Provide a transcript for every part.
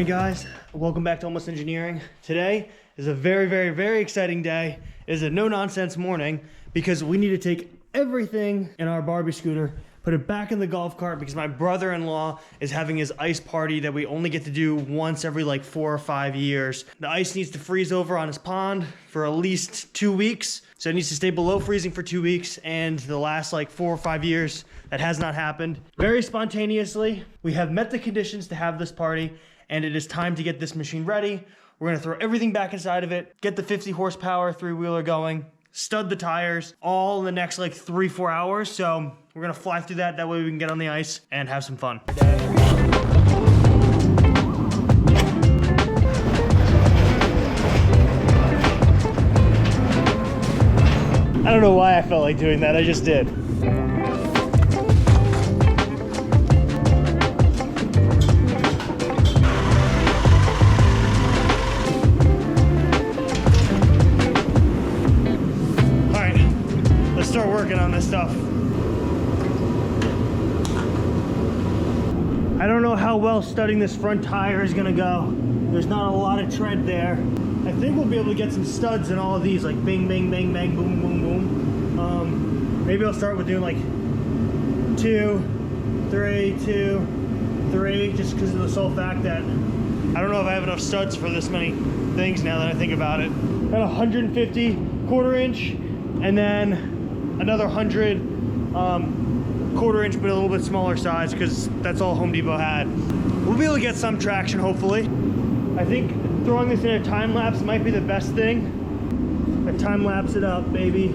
morning, guys. Welcome back to Almost Engineering. Today is a very exciting day. It is a no-nonsense morning because we need to take everything in our Barbie scooter, put it back in the golf cart because my brother-in-law is having his ice party that we only get to do once every like 4 or 5 years. The ice needs to freeze over on his pond for at least 2 weeks. So it needs to stay below freezing for 2 weeks, and the last like 4 or 5 years, that has not happened. Very spontaneously, we have met the conditions to have this party, and it is time to get this machine ready. We're gonna throw everything back inside of it, get the 50 horsepower three-wheeler going, stud the tires, all in the next like 3-4 hours. So we're gonna fly through that way we can get on the ice and have some fun. I don't know why I felt like doing that, I just did. Start working on this stuff. I don't know how well studding this front tire is gonna go. There's not a lot of tread there. I think we'll be able to get some studs in all of these, like bing, bang, bang, bang, boom, boom, boom. Maybe I'll start with doing like 2, 3, 2, 3, just because of the sole fact that I don't know if I have enough studs for this many things now that I think about it. Got 150 1/4 inch, and then another 100 1/4 inch, but a little bit smaller size because that's all Home Depot had. We'll be able to get some traction, hopefully. I think throwing this in a time lapse might be the best thing. I time lapse it up, baby.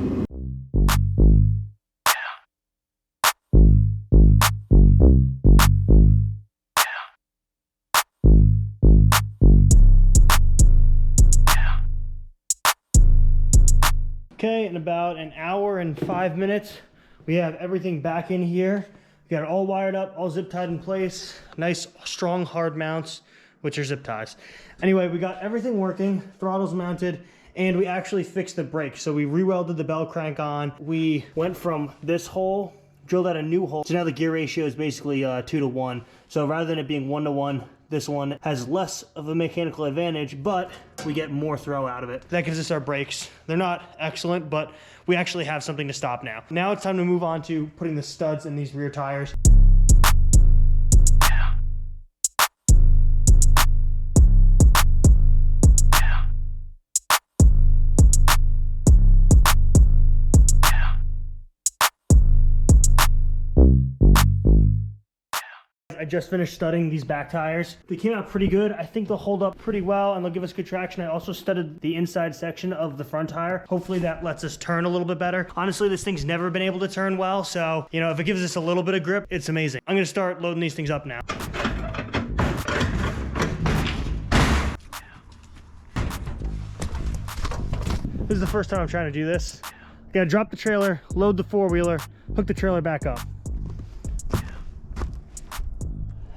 Okay, in about an hour and 5 minutes, we have everything back in here. We got it all wired up, all zip tied in place. Nice, strong, hard mounts, which are zip ties. Anyway, we got everything working, throttles mounted, and we actually fixed the brakes. So we re-welded the bell crank on. We went from this hole, drilled out a new hole. So now the gear ratio is basically 2 to 1. So rather than it being 1 to 1, this one has less of a mechanical advantage, but we get more throw out of it. That gives us our brakes. They're not excellent, but we actually have something to stop now. Now it's time to move on to putting the studs in these rear tires. I just finished studding these back tires. They came out pretty good. I think they'll hold up pretty well and they'll give us good traction. I also studded the inside section of the front tire. Hopefully that lets us turn a little bit better. Honestly, this thing's never been able to turn well, so, you know, if it gives us a little bit of grip, it's amazing. I'm gonna start loading these things up now. This is the first time I'm trying to do this. Gotta drop the trailer, load the four-wheeler, hook the trailer back up.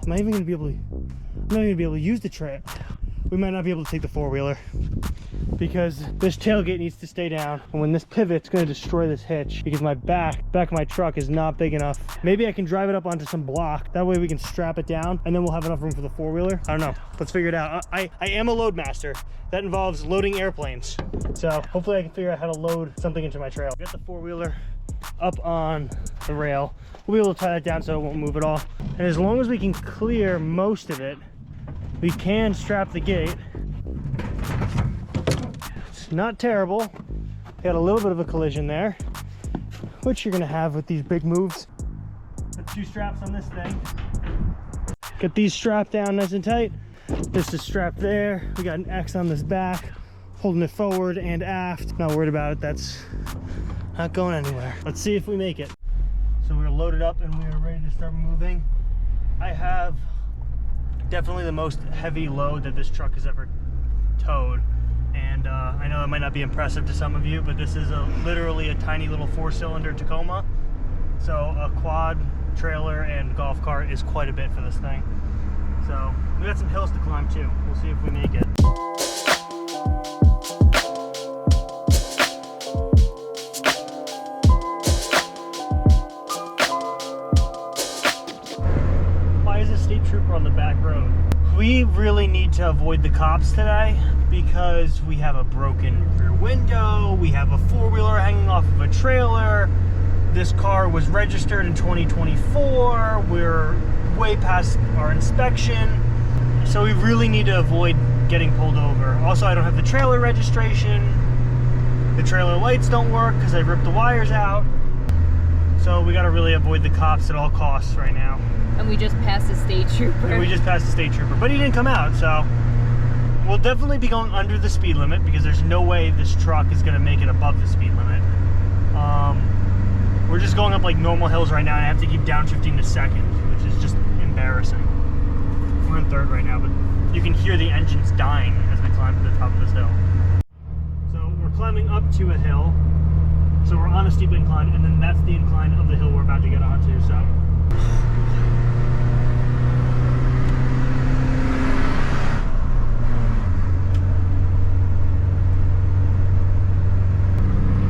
Am I even gonna be able to? I'm not even gonna be able to use the trailer. We might not be able to take the four-wheeler because this tailgate needs to stay down. And when this pivot's gonna destroy this hitch because my back of my truck is not big enough. Maybe I can drive it up onto some block. That way we can strap it down and then we'll have enough room for the four-wheeler. I don't know. Let's figure it out. I am a load master. That involves loading airplanes. So hopefully I can figure out how to load something into my trailer. Get the four-wheeler up on the rail. We'll be able to tie that down so it won't move at all. And as long as we can clear most of it, we can strap the gate. It's not terrible. Got a little bit of a collision there, which you're gonna have with these big moves. Put 2 straps on this thing. Get these strapped down nice and tight. This is strapped there. We got an X on this back, holding it forward and aft. Not worried about it, that's not going anywhere. Let's see if we make it. So we're loaded up and we are ready to start moving. I have definitely the most heavy load that this truck has ever towed. And I know it might not be impressive to some of you, but this is literally a tiny little 4-cylinder Tacoma. So a quad, trailer, and golf cart is quite a bit for this thing. So we got some hills to climb too. We'll see if we make it. Why is a state trooper on the back road? We really need to avoid the cops today because we have a broken rear window, we have a four-wheeler hanging off of a trailer, this car was registered in 2024, we're way past our inspection, so we really need to avoid getting pulled over. Also, I don't have the trailer registration, the trailer lights don't work because I ripped the wires out, so we got to really avoid the cops at all costs right now. And we just passed a state trooper. And we just passed the state trooper, but he didn't come out, so we'll definitely be going under the speed limit because there's no way this truck is going to make it above the speed limit. We're just going up like normal hills right now, and I have to keep downshifting to second, which is just embarrassing. We're in third right now, but you can hear the engines dying as we climb to the top of this hill. So we're climbing up to a hill, so we're on a steep incline, and then that's the incline of the hill we're about to get onto, so.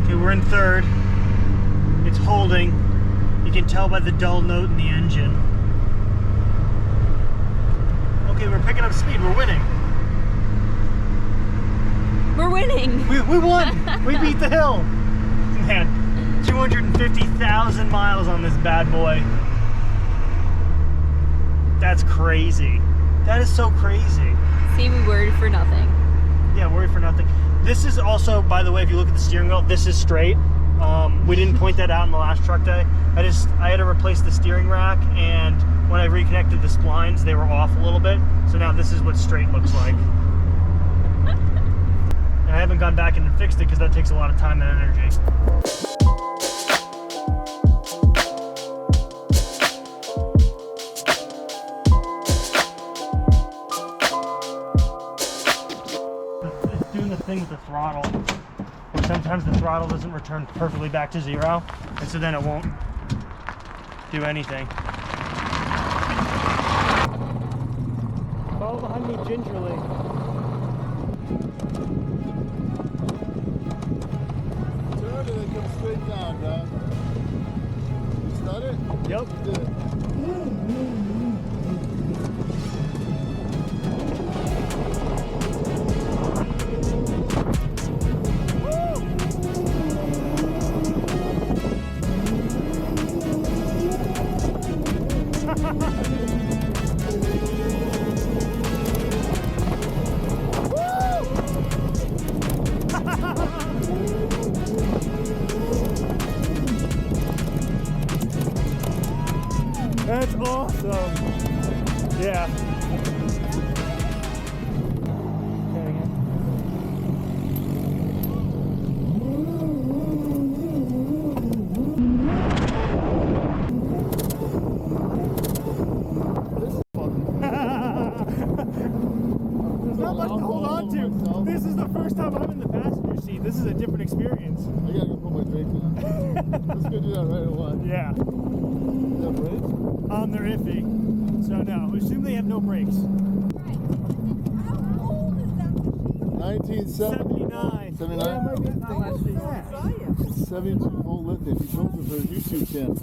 We're in third. It's holding. You can tell by the dull note in the engine. Okay, we're picking up speed. We're winning. We're winning. We won. We beat the hill. Man, 250,000 miles on this bad boy. That's crazy. That is so crazy. See, we worried for nothing. Yeah, worried for nothing. This is also, by the way, if you look at the steering wheel, this is straight. We didn't point that out in the last truck day. I had to replace the steering rack, and when I reconnected the splines, they were off a little bit. So now this is what straight looks like. And I haven't gone back in and fixed it because that takes a lot of time and energy. Thing with the throttle, where sometimes the throttle doesn't return perfectly back to zero, and so then it won't do anything. Follow behind me gingerly. Turn and then come straight down, Doc. You started? Yep. You did it. That's awesome. Yeah. There's not much to hold on to. This is the first time I'm in the passenger seat. This is a different experience. I gotta go put my drink on. Let's go do that right away. Yeah. Is that brakes? They're iffy. So no, assume they have no brakes. 1979. 79? It's 72 volt lithium. He told me for his YouTube channel.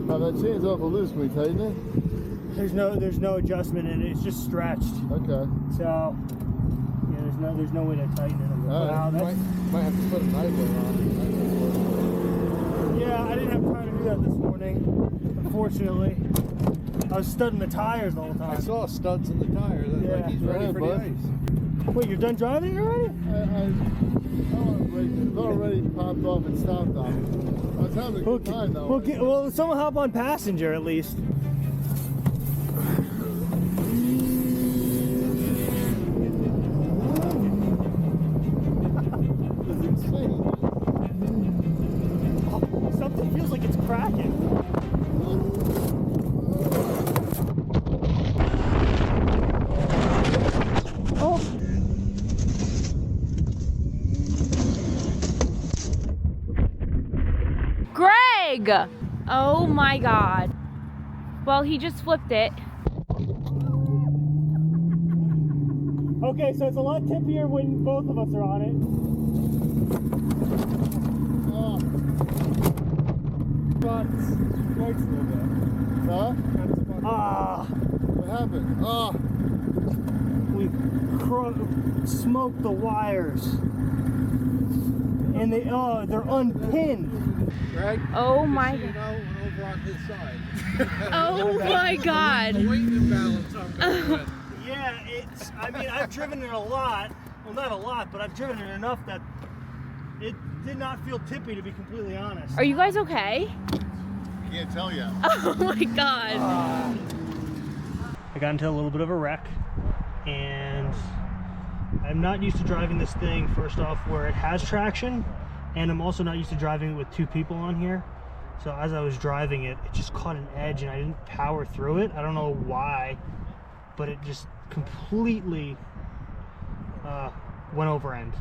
Now that chain's awful loose when we tighten it? There's no adjustment in it. It's just stretched. Okay. So yeah, there's no way to tighten it. Wow, might have to put a knife on. Yeah, I didn't have time to do that this morning. Unfortunately, I was studding the tires the whole time. I saw studs in the tires. Yeah. Like he's ready for the ice. Wait, you're done driving already? It's already popped off and stopped off. I was having a good time though. Well, someone hop on passenger at least. It's insane. Oh, something feels like it's cracking. Greg! Oh my God. Well, he just flipped it. Okay, so it's a lot tippier when both of us are on it. Oh. Lights a little bit. Huh? Ah, What happened? Oh. we smoked the wires. And they're unpinned. Greg? Oh my You God. know, went over on his side. Oh my God. The weight imbalance I'm going with. Yeah, I mean, I've driven it a lot. Well, not a lot, but I've driven it enough that it did not feel tippy, to be completely honest. Are you guys okay? Can't tell yet. Oh my God. I got into a little bit of a wreck, and I'm not used to driving this thing, first off, where it has traction, and I'm also not used to driving it with two people on here. So as I was driving it, it just caught an edge and I didn't power through it. I don't know why, but it just completely went over end.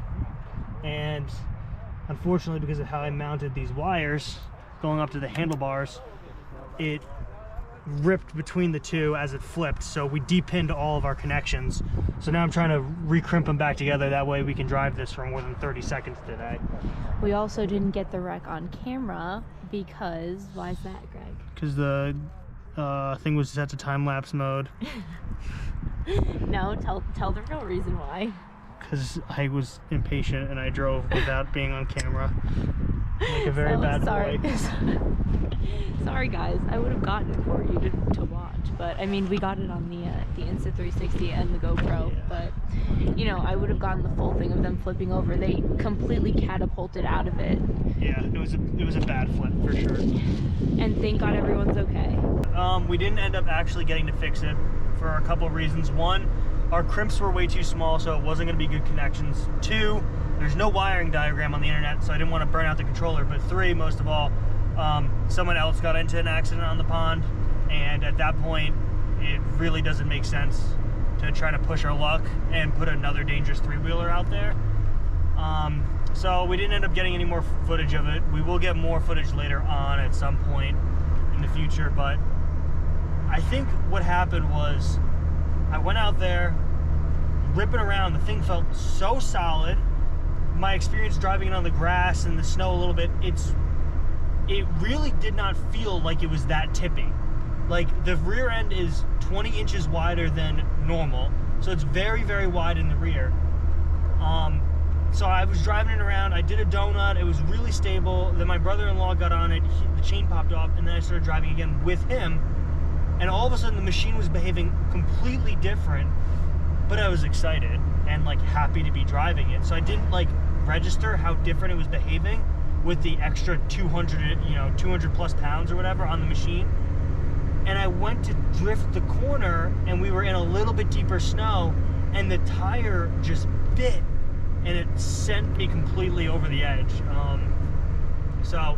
And unfortunately, because of how I mounted these wires going up to the handlebars, it ripped between the two as it flipped, so we depinned all of our connections. So now I'm trying to recrimp them back together, that way we can drive this for more than 30 seconds today. We also didn't get the wreck on camera because, why is that, Greg? Because the thing was set to time-lapse mode. No, tell the real reason why. Because I was impatient and I drove without being on camera. Like a very bad sorry. boy. Sorry guys, I would have gotten it for you to watch, but I mean, we got it on the Insta360 and the GoPro, Yeah. but you know, I would have gotten the full thing of them flipping over. They completely catapulted out of it. Yeah, it was a bad flip for sure. And thank God everyone's okay. We didn't end up actually getting to fix it for a couple of reasons. One, our crimps were way too small, so it wasn't going to be good connections. Two, there's no wiring diagram on the internet, so I didn't want to burn out the controller. But three, most of all, someone else got into an accident on the pond, and at that point, it really doesn't make sense to try to push our luck and put another dangerous three-wheeler out there. So we didn't end up getting any more footage of it. We will get more footage later on at some point in the future, but I think what happened was I went out there ripping around. The thing felt so solid. My experience driving it on the grass and the snow a little bit, it really did not feel like it was that tippy. Like, the rear end is 20 inches wider than normal, so it's very, very wide in the rear. So I was driving it around, I did a donut, it was really stable. Then my brother-in-law got on it, the chain popped off, and then I started driving again with him. And all of a sudden the machine was behaving completely different, but I was excited and like happy to be driving it. So I didn't like register how different it was behaving with the extra 200 plus pounds or whatever on the machine. And I went to drift the corner and we were in a little bit deeper snow and the tire just bit and it sent me completely over the edge. So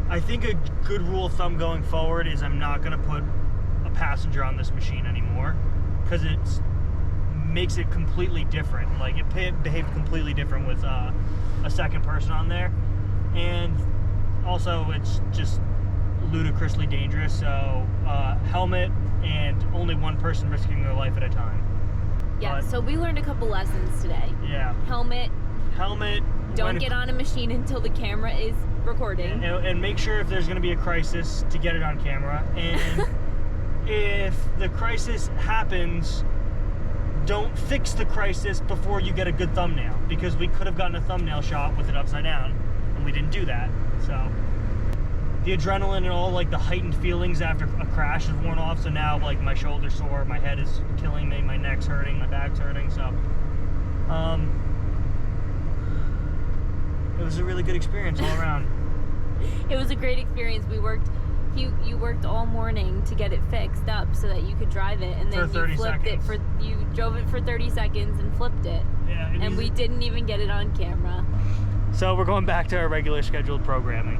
I think a good rule of thumb going forward is I'm not gonna put a passenger on this machine anymore, because it makes it completely different. Like, it behaved completely different with a second person on there, and also it's just ludicrously dangerous. So helmet and only one person risking their life at a time. Yeah, But, so we learned a couple lessons today. yeah, Helmet, don't get on a machine until the camera is recording. and make sure if there's going to be a crisis to get it on camera. And if the crisis happens, don't fix the crisis before you get a good thumbnail, because we could have gotten a thumbnail shot with it upside down and we didn't do that. So the adrenaline and all like the heightened feelings after a crash is worn off, so now like my shoulder's sore, my head is killing me, my neck's hurting, my back's hurting. So it was a really good experience all around. It was a great experience. You worked all morning to get it fixed up so that you could drive it, and then you flipped it you drove it for 30 seconds and flipped it. Yeah, and we didn't even get it on camera. So we're going back to our regular scheduled programming.